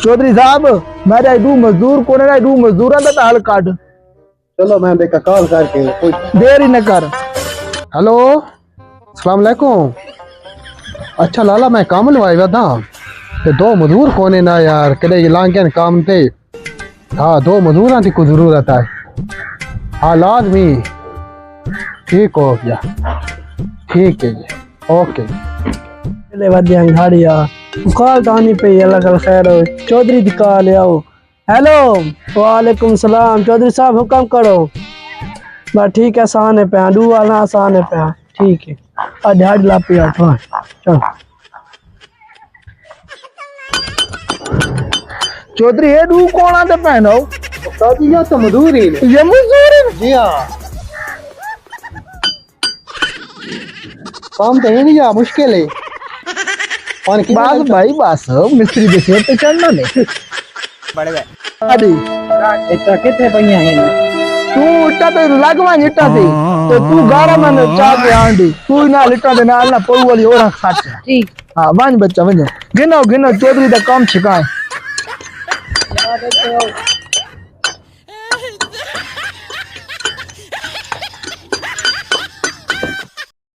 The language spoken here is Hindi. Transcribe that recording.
चौधरी साहब मेरा दू मजदूर को ने दू मजदूर दा हल काट। चलो मैं बेका कॉल करके कोई देर ही न कर। हेलो अस्सलाम वालेकुम। अच्छा लाला मैं काम लवाई वदा ते दो मजदूर कोने ना यार कदे लांगन काम ते। हाँ दो मजदूरां की कुछ जरूरत है। हाँ लाजमी ठीक हो गया। ठीक है जी ओके। ले वदिया गाड़िया कॉल तानी पे अलग अलग खैर हो चौधरी दी कॉल आओ। हेलो वालेकुम सलाम चौधरी साहब हुक्म करो। बस ठीक है आसान है पे डू वाला आसान है पे ठीक है आ झाड़ ला पे आ चल। चौधरी ये डू कौन आते पहनो जी ये तो मजदूर ही ये मजदूर जी हाँ काम तो है नहीं या मुश्किल है। बस भाई बस मिस्त्री के सिर पे चढ़ना नहीं बड़े भाई अरे इतना कितने पहिया हैं तू इट्टा ते लगवा इट्टा ते तो तू 11 मन चाह के आंडी तू ना इट्टा दे नाल ना पऊ वाली और खाच ठीक हां वन बच्चा वन गिनो गिनो चौधरी दा काम छिकाए।